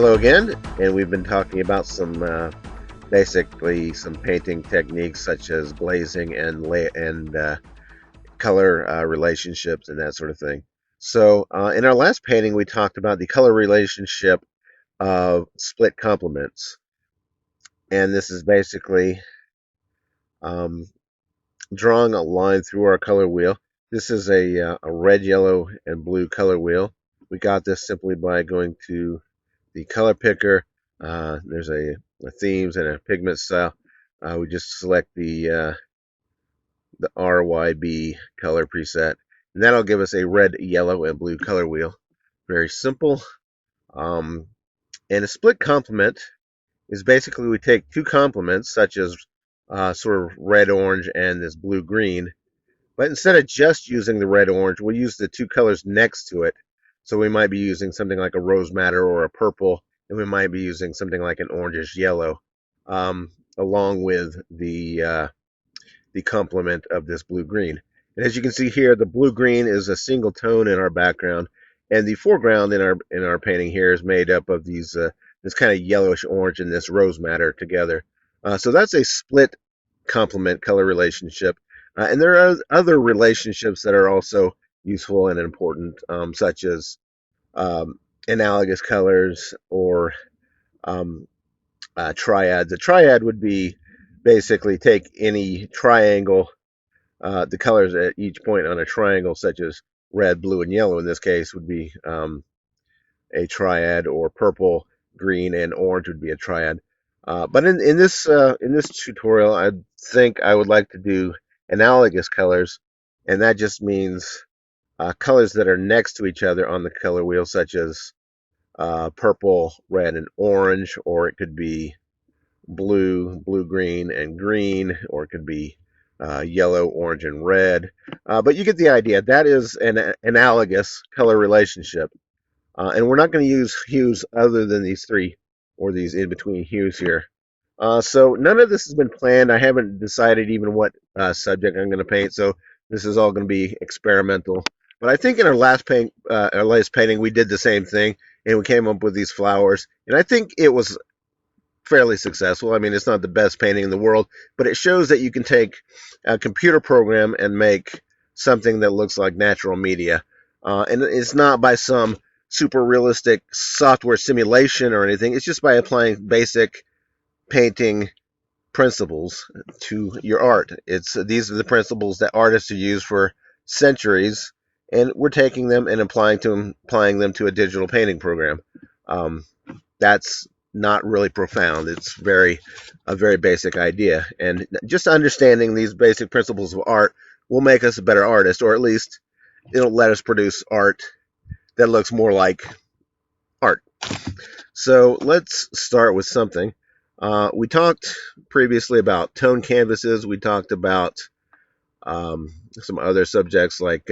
Hello again, and we've been talking about basically some painting techniques such as glazing and color relationships and that sort of thing. So in our last painting, we talked about the color relationship of split complements, and this is basically um, drawing a line through our color wheel. This is a red, yellow, and blue color wheel. We got this simply by going to the color picker. There's a themes and a pigment style. We just select the RYB color preset, and that'll give us a red, yellow, and blue color wheel. Very simple. Um, and a split complement is basically we take two complements, such as sort of red, orange, and this blue, green, but instead of just using the red, orange, we'll use the two colors next to it. So we might be using something like a rose madder or a purple, and we might be using something like an orangish yellow, along with the complement of this blue green. And as you can see here, the blue green is a single tone in our background, and the foreground in our painting here is made up of this kind of yellowish orange and this rose madder together. So that's a split complement color relationship. And there are other relationships that are also useful and important, such as analogous colors or um, triads. A triad would be basically take any triangle, the colors at each point on a triangle, such as red, blue, and yellow in this case, would be a triad, or purple, green, and orange would be a triad. But in this tutorial, I think I would like to do analogous colors, and that just means colors that are next to each other on the color wheel, such as purple, red, and orange, or it could be blue, blue, green, and green, or it could be yellow, orange, and red. But you get the idea. That is an analogous color relationship. And we're not going to use hues other than these three, or these in-between hues here. So none of this has been planned. I haven't decided even what subject I'm going to paint, so this is all going to be experimental. But I think in our last painting, we did the same thing, and we came up with these flowers. And I think it was fairly successful. I mean, it's not the best painting in the world, but it shows that you can take a computer program and make something that looks like natural media. And it's not by some super realistic software simulation or anything. It's just by applying basic painting principles to your art. These are the principles that artists have used for centuries, and we're taking them and applying them to a digital painting program. That's not really profound. It's a very basic idea, and just understanding these basic principles of art will make us a better artist, or at least it'll let us produce art that looks more like art. So let's start with something. We talked previously about tone canvases. We talked about some other subjects like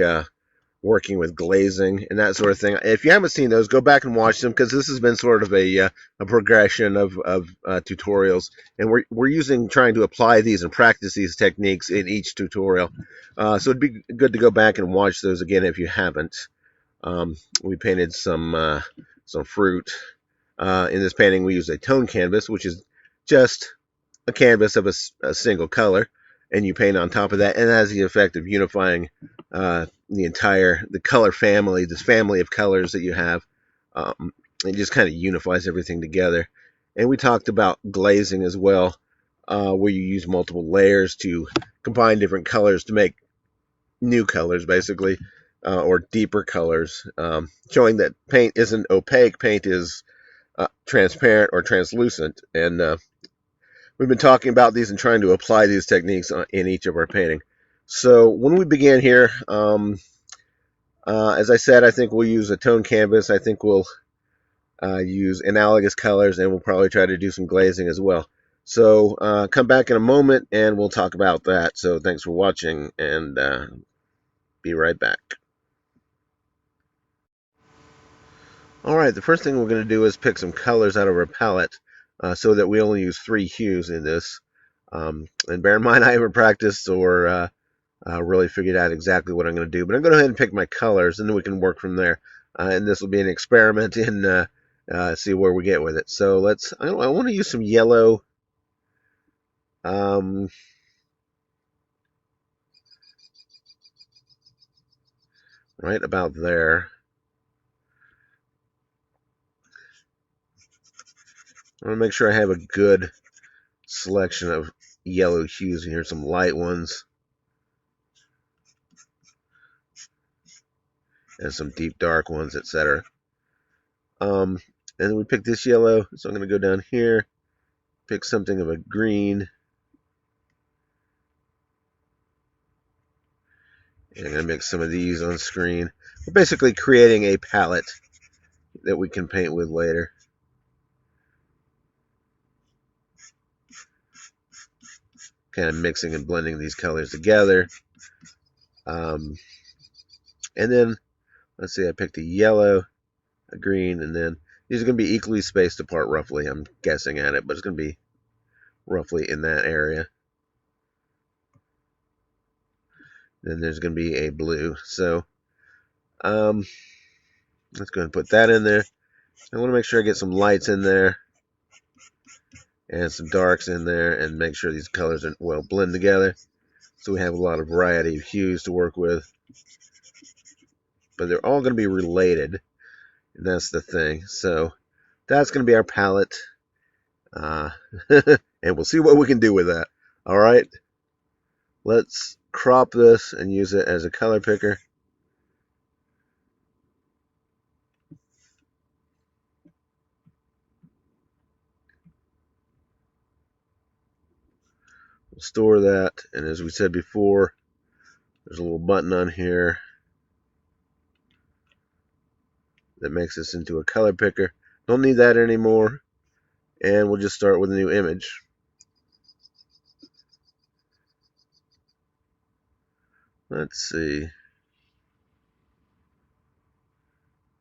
working with glazing and that sort of thing. If you haven't seen those, go back and watch them, because this has been sort of a progression of tutorials, and we're trying to apply these and practice these techniques in each tutorial. So it'd be good to go back and watch those again if you haven't. We painted some fruit. In this painting, we used a tone canvas, which is just a canvas of a single color, and you paint on top of that, and it has the effect of unifying the color family, this family of colors that you have. It just kind of unifies everything together. And we talked about glazing as well, where you use multiple layers to combine different colors to make new colors, basically, or deeper colors, showing that paint isn't opaque, paint is transparent or translucent. And we've been talking about these and trying to apply these techniques in each of our painting. So when we begin here, as I said, I think we'll use a tone canvas. I think we'll use analogous colors, and we'll probably try to do some glazing as well. So come back in a moment, and we'll talk about that. So thanks for watching, and be right back. Alright, the first thing we're going to do is pick some colors out of our palette, so that we only use 3 hues in this. And bear in mind, I haven't practiced or really figured out exactly what I'm going to do, but I'm going to go ahead and pick my colors, and then we can work from there. And this will be an experiment in see where we get with it. So I want to use some yellow. Um, right about there. I want to make sure I have a good selection of yellow hues in here, some light ones and some deep dark ones, etc. And then we pick this yellow, so I'm going to go down here, pick something of a green, and I'm going to mix some of these on screen. We're basically creating a palette that we can paint with later. Kind of mixing and blending these colors together. And then, let's see, I picked a yellow, a green, and then these are going to be equally spaced apart roughly. I'm guessing at it, but it's going to be roughly in that area. Then there's going to be a blue. So let's go ahead and put that in there. I want to make sure I get some lights in there and some darks in there and make sure these colors are well blend together. So we have a lot of variety of hues to work with. But they're all going to be related. And that's the thing. So that's going to be our palette. And we'll see what we can do with that. All right. Let's crop this and use it as a color picker. We'll store that. And as we said before, there's a little button on here that makes this into a color picker. Don't need that anymore. And we'll just start with a new image. Let's see.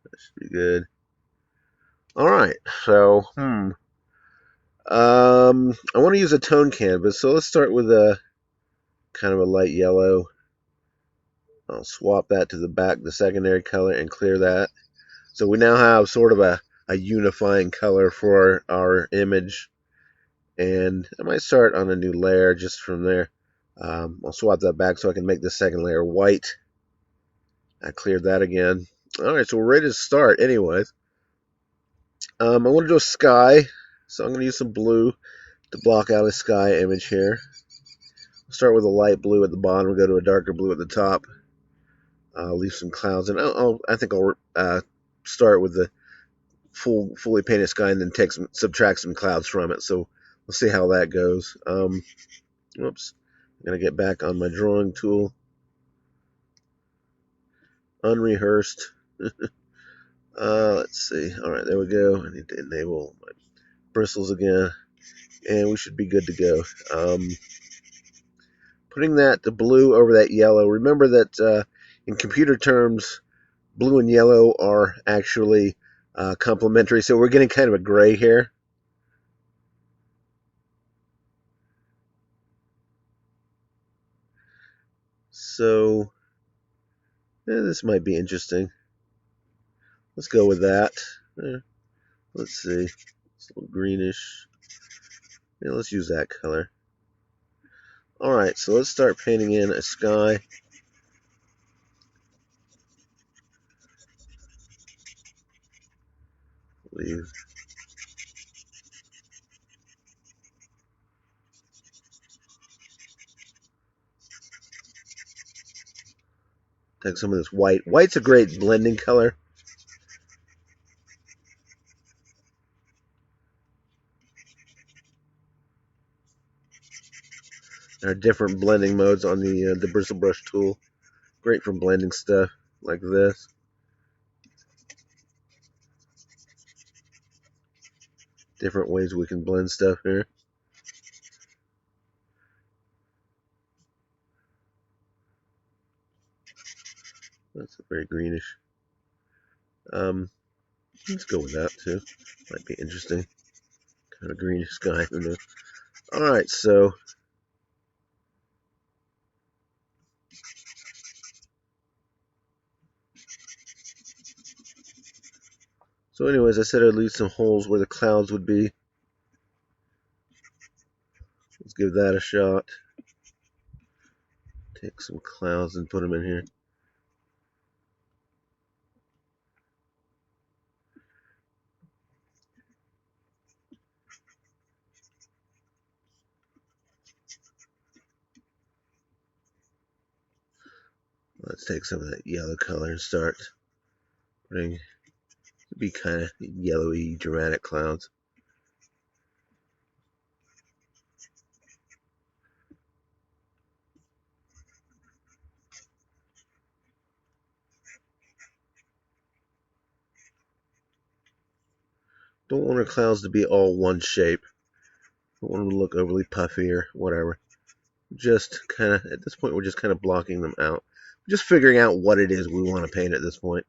That should be good. All right. So, I want to use a tone canvas. So let's start with a kind of a light yellow. I'll swap that to the back, the secondary color, and clear that. So we now have sort of a unifying color for our image. And I might start on a new layer just from there. I'll swap that back so I can make the second layer white. I cleared that again. All right, so we're ready to start anyways. I want to do a sky, so I'm going to use some blue to block out a sky image here. I'll start with a light blue at the bottom, we'll go to a darker blue at the top. Leave some clouds, and I think I'll start with the fully painted sky and then subtract some clouds from it. So we'll see how that goes. Whoops, I'm gonna get back on my drawing tool. Unrehearsed. Let's see. All right, there we go. I need to enable my bristles again, and we should be good to go. Putting the blue over that yellow. Remember that in computer terms, blue and yellow are actually complementary, so we're getting kind of a gray here. So this might be interesting. Let's go with that. Let's see. It's a little greenish. Yeah, let's use that color. Alright, so let's start painting in a sky. Leave. Take some of this white. White's a great blending color. There are different blending modes on the bristle brush tool. Great for blending stuff like this. Different ways we can blend stuff here. That's very greenish. Let's go with that too. Might be interesting. Kind of greenish sky. Who knows? All right, so So anyways, I said I'd leave some holes where the clouds would be. Let's give that a shot. Take some clouds and put them in here. Let's take some of that yellow color and start putting, be kind of yellowy, dramatic clouds. Don't want our clouds to be all one shape. Don't want them to look overly puffy or whatever. Just kind of, at this point, we're just kind of blocking them out. Just figuring out what it is we want to paint at this point.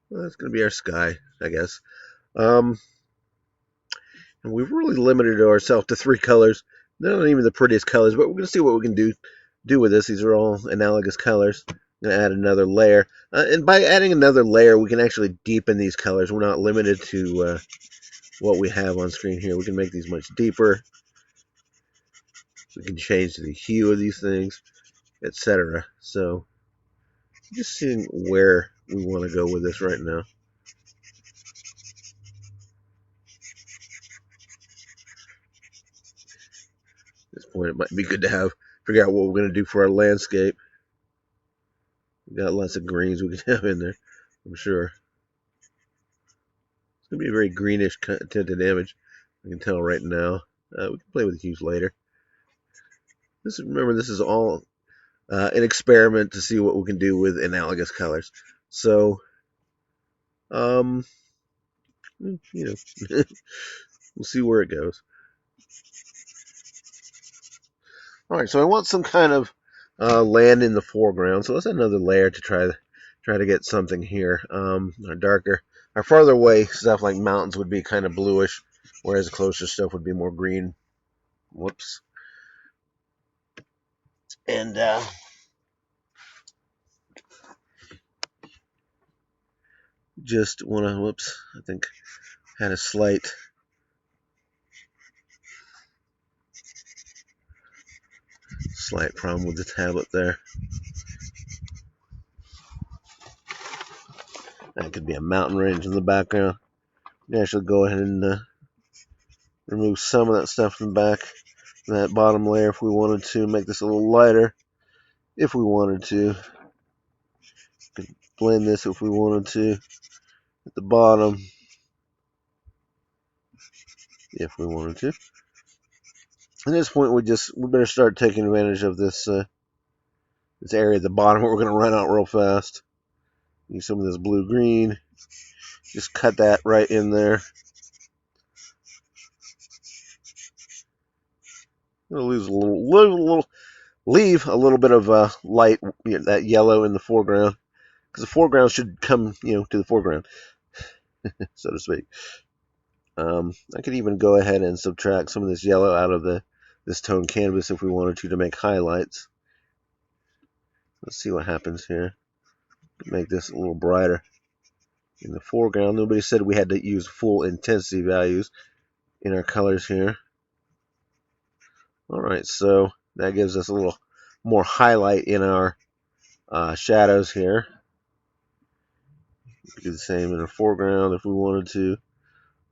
Well, that's going to be our sky, I guess. And we've really limited ourselves to 3 colors. They're not even the prettiest colors, but we're going to see what we can do with this. These are all analogous colors. I'm going to add another layer. And by adding another layer, we can actually deepen these colors. We're not limited to what we have on screen here. We can make these much deeper. We can change the hue of these things, etc. So just seeing where we want to go with this right now. At this point, it might be good to figure out what we're going to do for our landscape. We've got lots of greens we can have in there, I'm sure. It's going to be a very greenish tinted image. I can tell right now. We can play with the hues later. Remember, this is all an experiment to see what we can do with analogous colors. So, you know, we'll see where it goes. All right, so I want some kind of land in the foreground. So let's add another layer to try to get something here. Our darker, our farther away stuff like mountains would be kind of bluish, whereas the closer stuff would be more green. Whoops. And just want to, whoops, I think had a slight problem with the tablet there. That could be a mountain range in the background. I should go ahead and remove some of that stuff from the back, that bottom layer if we wanted to, make this a little lighter if we wanted to. Could blend this if we wanted to at the bottom if we wanted to. At this point, we better start taking advantage of this this area at the bottom. We're going to run out real fast. Use some of this blue-green. Just cut that right in there. I'm going to leave a little bit of light, that yellow in the foreground, because the foreground should come, to the foreground, so to speak. I could even go ahead and subtract some of this yellow out of this tone canvas if we wanted to make highlights. Let's see what happens here. Make this a little brighter in the foreground. Nobody said we had to use full intensity values in our colors here. Alright, so that gives us a little more highlight in our shadows here. We could do the same in the foreground if we wanted to.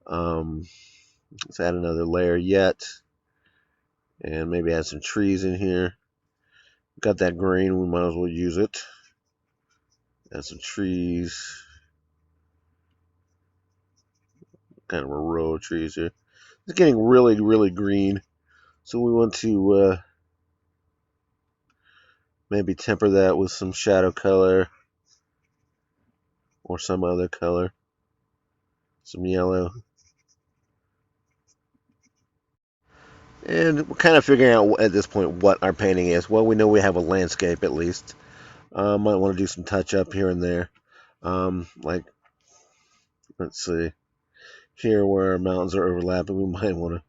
Let's add another layer yet. And maybe add some trees in here. Got that green, we might as well use it. Add some trees. Kind of a row of trees here. It's getting really, really green. So we want to maybe temper that with some shadow color or some other color. Some yellow. And we're kind of figuring out at this point what our painting is. Well, we know we have a landscape at least. Might want to do some touch up here and there. Like, let's see, here where our mountains are overlapping, we might want to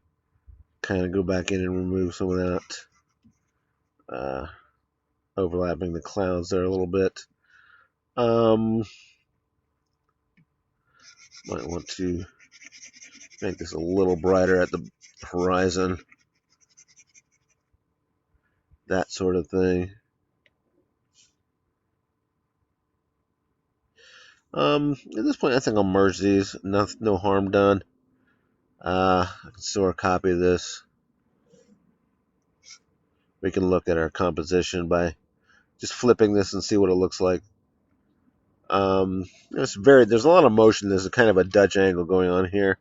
kind of go back in and remove some of that, overlapping the clouds there a little bit. Might want to make this a little brighter at the horizon, that sort of thing. At this point, I think I'll merge these. No harm done. I can store a copy of this. We can look at our composition by just flipping this and see what it looks like. There's a lot of motion. There's a kind of a Dutch angle going on here.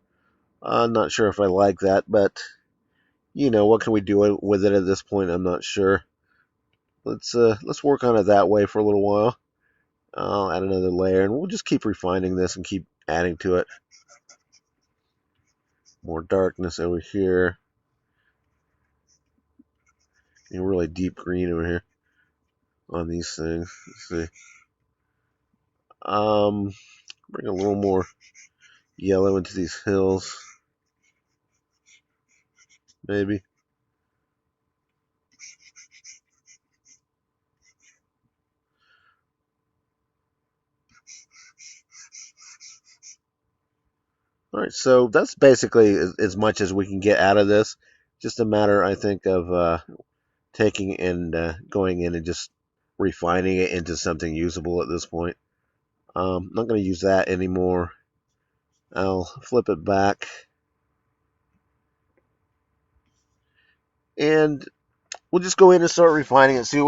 I'm not sure if I like that, but what can we do with it at this point? I'm not sure. Let's work on it that way for a little while. I'll add another layer, and we'll just keep refining this and keep adding to it. More darkness over here. Really deep green over here on these things. Let's see. Bring a little more yellow into these hills, maybe. All right, so that's basically as much as we can get out of this. Just a matter, I think, of taking and going in and just refining it into something usable at this point. I'm not going to use that anymore. I'll flip it back, and we'll just go in and start refining it. See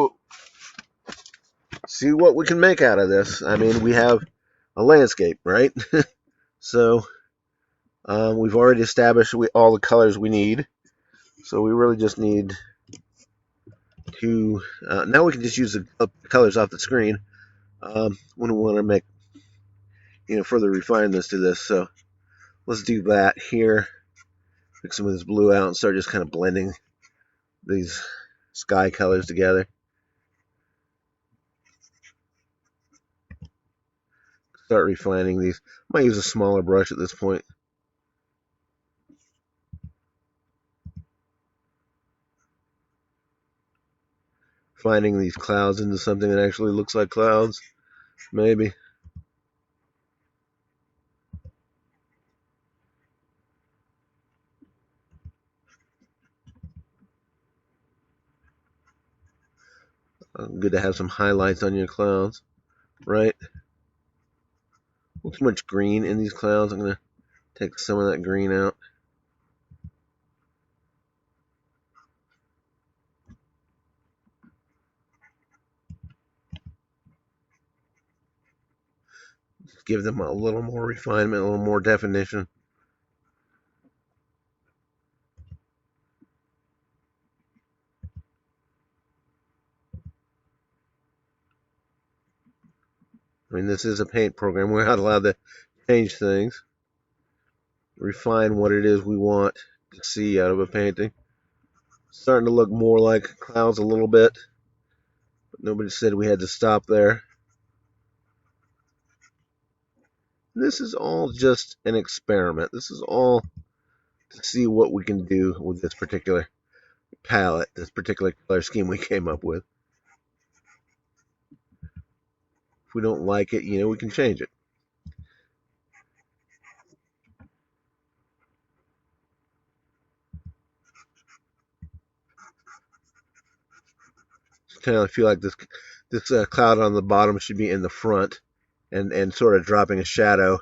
what we can make out of this. I mean, we have a landscape, right? So we've already established all the colors we need. So we really just need to, now we can just use the colors off the screen when we want to make, further refinements to this. So let's do that here. Pick some of this blue out and start just kind of blending these sky colors together. Start refining these. I might use a smaller brush at this point. Finding these clouds into something that actually looks like clouds, maybe. Good to have some highlights on your clouds, right? Too much green in these clouds. I'm going to take some of that green out. Give them a little more refinement, a little more definition. I mean, this is a paint program. We're not allowed to change things, refine what it is we want to see out of a painting. It's starting to look more like clouds a little bit, but nobody said we had to stop there. This is all just an experiment. This is all to see what we can do with this particular palette, this particular color scheme we came up with. If we don't like it, we can change it. Kind of feel like this cloud on the bottom should be in the front, and sort of dropping a shadow,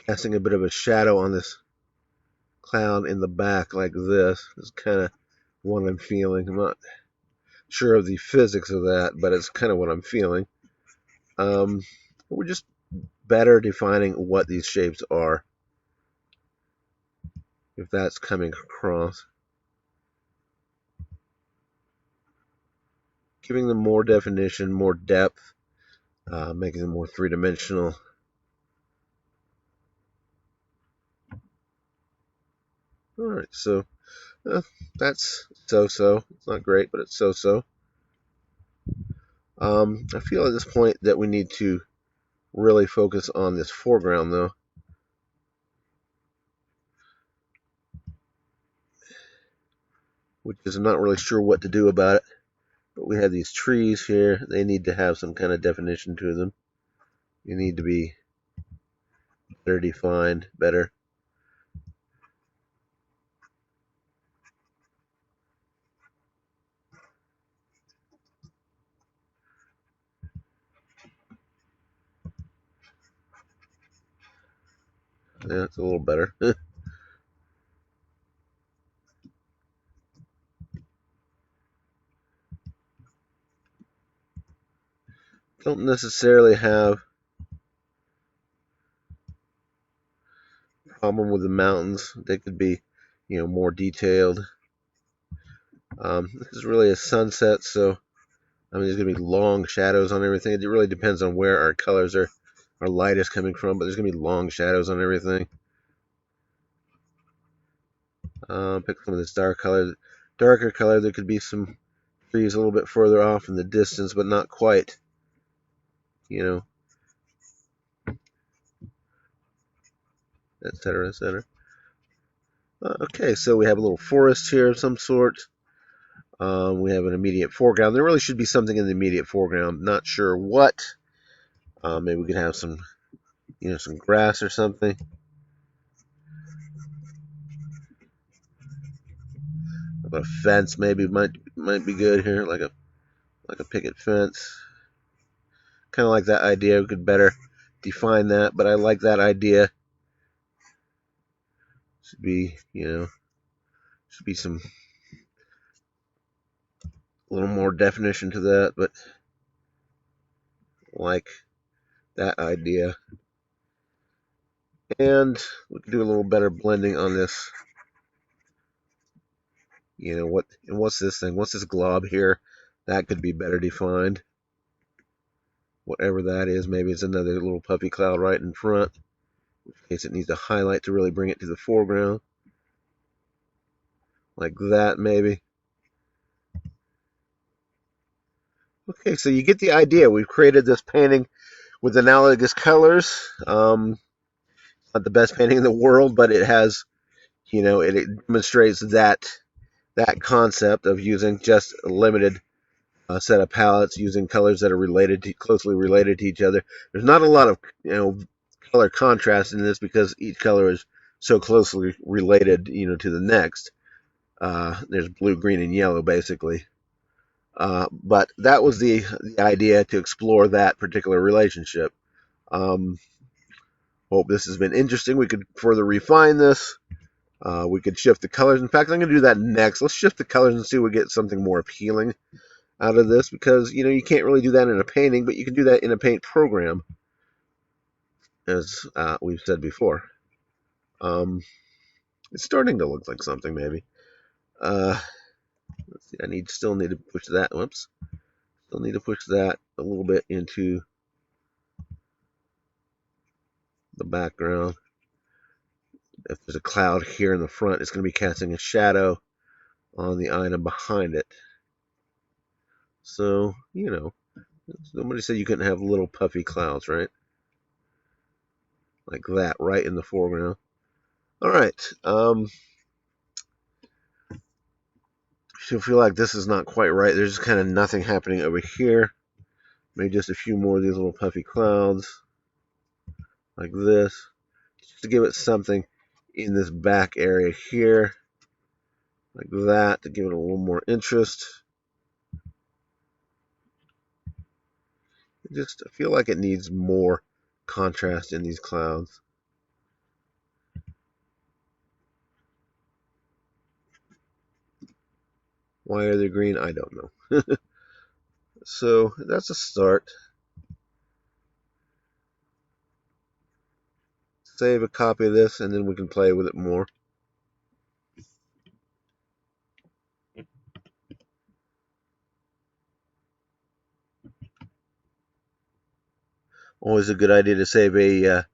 casting a bit of a shadow on this cloud in the back like this. Is kind of what I'm feeling. I'm not sure of the physics of that, but it's kind of what I'm feeling. We're just better defining what these shapes are, if that's coming across. Giving them more definition, more depth, making them more three-dimensional. All right, so that's so-so. It's not great, but it's so-so. I feel at this point that we need to really focus on this foreground, though, which is I'm not really sure what to do about it. But we have these trees here. They need to have some kind of definition to them. They need to be better defined, better. Yeah, it's a little better. Don't necessarily have a problem with the mountains. They could be, more detailed. This is really a sunset, so there's going to be long shadows on everything. It really depends on where our colors are, our light is coming from, but there's going to be long shadows on everything. Pick some of this darker color. There could be some trees a little bit further off in the distance, but not quite, etc., etc. Okay, so we have a little forest here of some sort. We have an immediate foreground. There really should be something in the immediate foreground. Not sure what. Maybe we could have some, some grass or something. A fence maybe might be good here, like a picket fence. Kind of like that idea. We could better define that, but I like that idea. Should be, should be some a little more definition to that, but like that idea. And we could do a little better blending on this. What's this thing? What's this glob here? That could be better defined. Whatever that is, maybe it's another little puffy cloud right in front. In case it needs a highlight to really bring it to the foreground. Like that, maybe. Okay, so you get the idea. We've created this painting with analogous colors. Not the best painting in the world, but it has, it demonstrates that concept of using just a limited set of palettes, using colors that are closely related to each other. There's not a lot of, color contrast in this because each color is so closely related, to the next. There's blue, green, and yellow, basically. But that was the idea, to explore that particular relationship. Hope this has been interesting. We could further refine this. We could shift the colors. In fact, I'm going to do that next. Let's shift the colors and see if we get something more appealing out of this, because you can't really do that in a painting, but you can do that in a paint program, as we've said before. It's starting to look like something, maybe. Let's see. Still need to push that. Whoops. Still need to push that a little bit into the background. If there's a cloud here in the front, it's going to be casting a shadow on the item behind it. So, somebody said you couldn't have little puffy clouds, right? Like that, right in the foreground. All right. Feel like this is not quite right. There's just kind of nothing happening over here. Maybe just a few more of these little puffy clouds, like this, just to give it something in this back area here, like that, to give it a little more interest. I feel like it needs more contrast in these clouds. Why are they green? I don't know. So that's a start. Save a copy of this, and then we can play with it more. Always a good idea to save a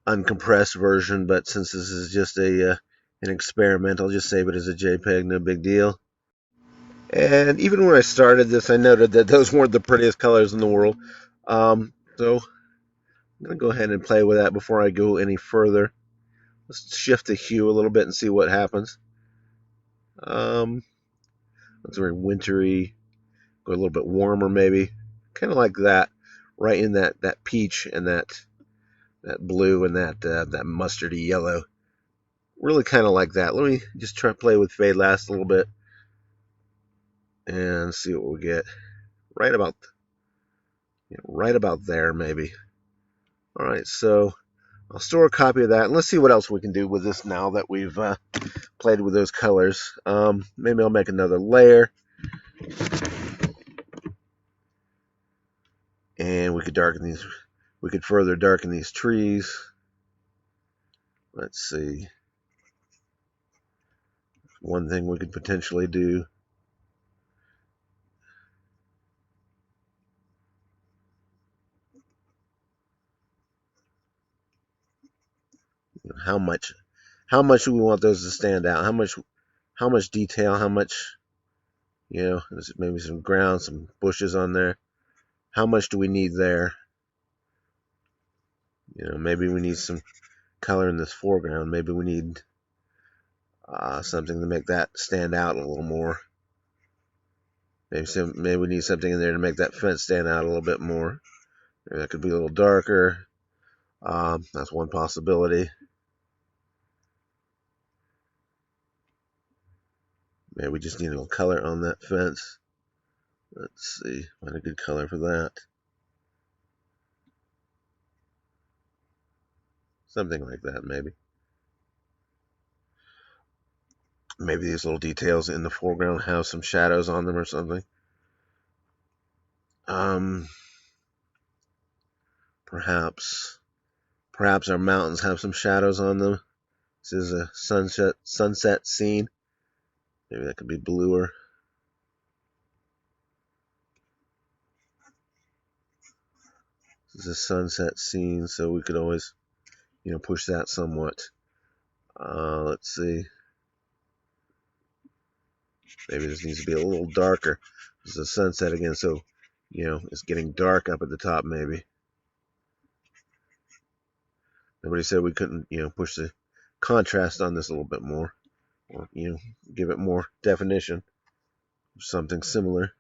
uncompressed version, but since this is just an experiment, I'll just save it as a JPEG, no big deal. And even when I started this, I noted that those weren't the prettiest colors in the world. So I'm going to go ahead and play with that before I go any further. Let's shift the hue a little bit and see what happens. It's very wintry, go a little bit warmer maybe. Kind of like that, right in that peach and that blue and that mustardy yellow. Really kind of like that. Let me just try to play with fade last a little bit and see what we get. Right about right about there maybe. All right, so I'll store a copy of that, and let's see what else we can do with this now that we've played with those colors. Maybe I'll make another layer, and we could darken these. We could further darken these trees. Let's see. One thing we could potentially do. How much? How much do we want those to stand out? How much detail? How much? There's maybe some ground, some bushes on there. How much do we need there? Maybe we need some color in this foreground. Maybe we need something to make that stand out a little more. Maybe we need something in there to make that fence stand out a little bit more. Maybe that could be a little darker. That's one possibility. Maybe we just need a little color on that fence. Let's see, find a good color for that. Something like that, maybe. Maybe these little details in the foreground have some shadows on them or something. Perhaps our mountains have some shadows on them. This is a sunset scene. Maybe that could be bluer. This is a sunset scene, so we could always, push that somewhat. Let's see. Maybe this needs to be a little darker. This is a sunset again, so, it's getting dark up at the top maybe. Nobody said we couldn't, push the contrast on this a little bit more. Or, give it more definition. Something similar.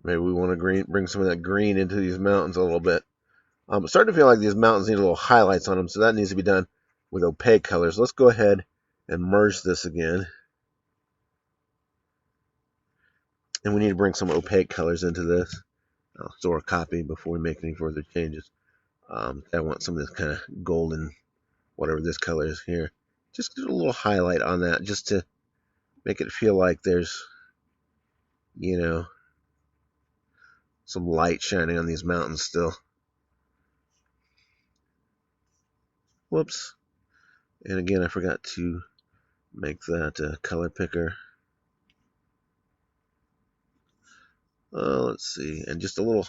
Maybe we want to bring some of that green into these mountains a little bit. I'm starting to feel like these mountains need a little highlights on them, so that needs to be done with opaque colors. Let's go ahead and merge this again. And we need to bring some opaque colors into this. I'll store a copy before we make any further changes. I want some of this kind of golden, whatever this color is here. Just do a little highlight on that, just to make it feel like there's, some light shining on these mountains still. Whoops. And again, I forgot to make that color picker. Let's see. And just a little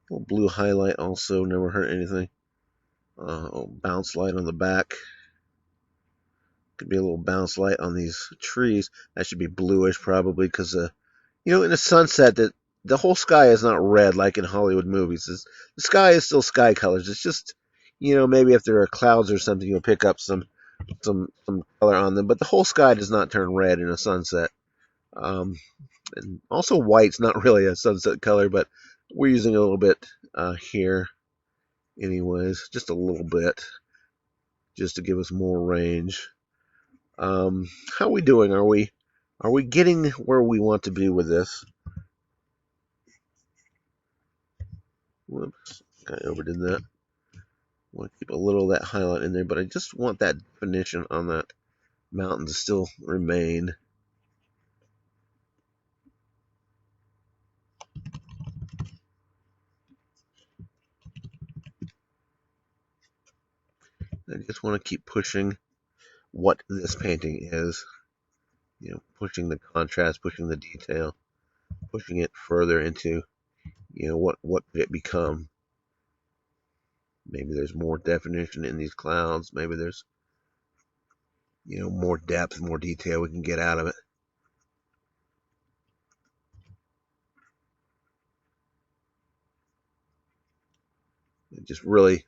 blue highlight also, never hurt anything. Bounce light on the back. Could be a little bounce light on these trees. That should be bluish probably because, in a sunset, that the whole sky is not red like in Hollywood movies. The sky is still sky colors. It's just, maybe if there are clouds or something, you'll pick up some color on them. But the whole sky does not turn red in a sunset. And also white's not really a sunset color, but we're using a little bit here anyways, just a little bit, just to give us more range. How are we doing? Are we getting where we want to be with this? Whoops, I overdid that. I want to keep a little of that highlight in there, but I just want that definition on that mountain to still remain. I just want to keep pushing what this painting is. pushing the contrast, pushing the detail, pushing it further into, what could it become? Maybe there's more definition in these clouds. Maybe there's, more depth, more detail we can get out of it. It just really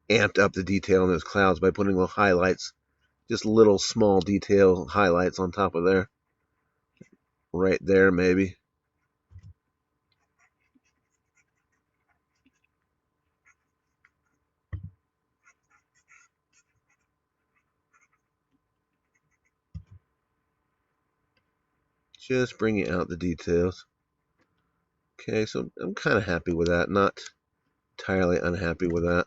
amped up the detail in those clouds by putting little highlights, just little small detail highlights on top of there. Right there, maybe. Just bringing out the details. Okay, so I'm kind of happy with that. Not entirely unhappy with that.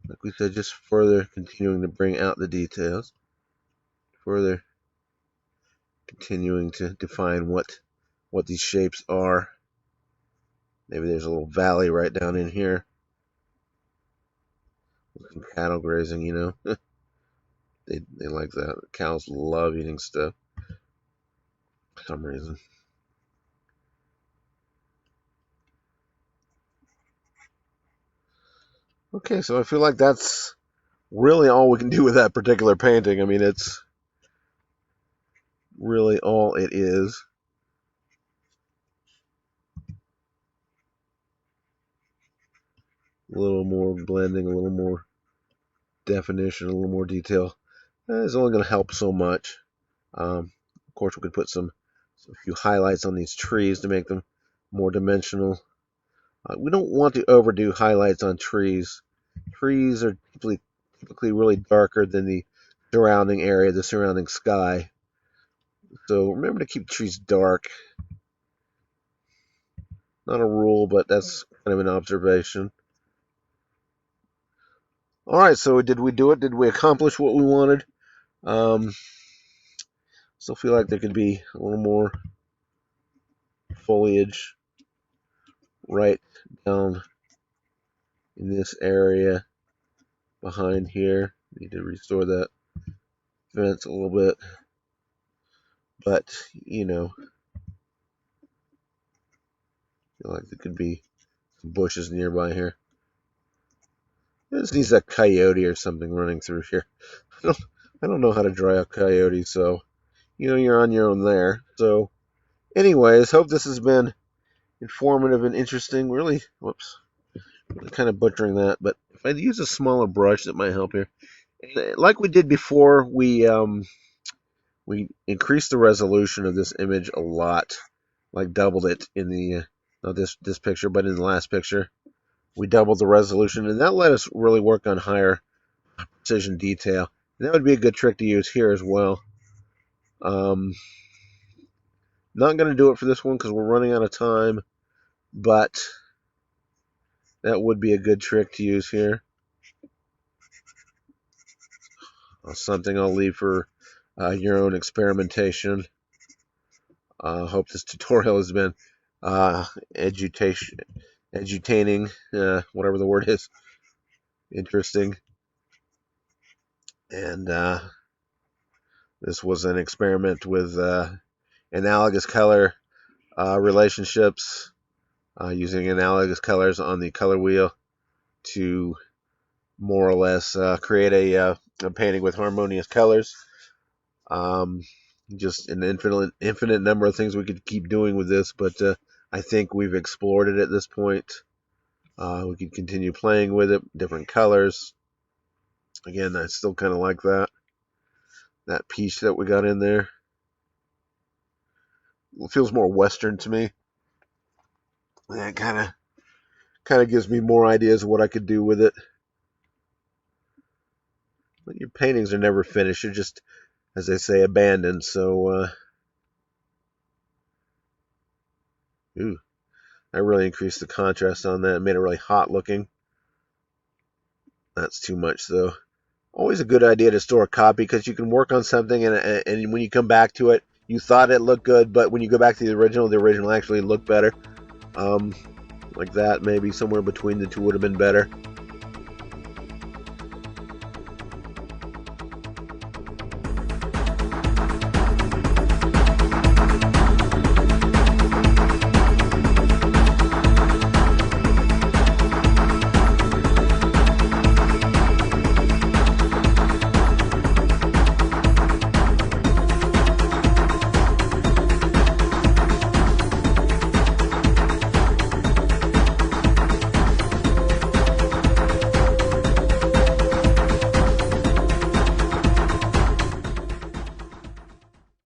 Like we said, just further continuing to bring out the details. Further continuing to define what these shapes are. Maybe there's a little valley right down in here. Some cattle grazing, they like that. Cows love eating stuff for some reason. Okay, so I feel like that's really all we can do with that particular painting. I mean, it's really all it is. A little more blending, a little more definition, a little more detail. It's only going to help so much. Of course, we could put a few highlights on these trees to make them more dimensional. We don't want to overdo highlights on trees. Trees are typically really darker than the surrounding area, the surrounding sky. So remember to keep trees dark. Not a rule, but that's kind of an observation. All right, so did we do it? Did we accomplish what we wanted? Still feel like there could be a little more foliage right down in this area behind here. Need to restore that fence a little bit. But, feel like there could be some bushes nearby here. This needs a coyote or something running through here. I don't know how to dry up coyotes, so you're on your own there. So, anyways, hope this has been informative and interesting. Really kind of butchering that, but if I use a smaller brush, that might help here. Like we did before, we increased the resolution of this image a lot, like doubled it in the not this picture, but in the last picture. We doubled the resolution, and that let us really work on higher precision detail. And that would be a good trick to use here as well. Not going to do it for this one because we're running out of time, but that would be a good trick to use here. Something I'll leave for your own experimentation. Hope this tutorial has been edutaining, whatever the word is, interesting. And this was an experiment with analogous color relationships, using analogous colors on the color wheel to more or less create a painting with harmonious colors. Just an infinite number of things we could keep doing with this, but I think we've explored it at this point. We could continue playing with it, different colors. Again, I still kind of like that piece that we got in there. It feels more Western to me. That kind of gives me more ideas of what I could do with it. But your paintings are never finished. You're just, as they say, abandoned. So, I really increased the contrast on that. Made it really hot looking. That's too much, though. Always a good idea to store a copy because you can work on something and when you come back to it, you thought it looked good, but when you go back to the original actually looked better. Like that, maybe somewhere between the two would have been better.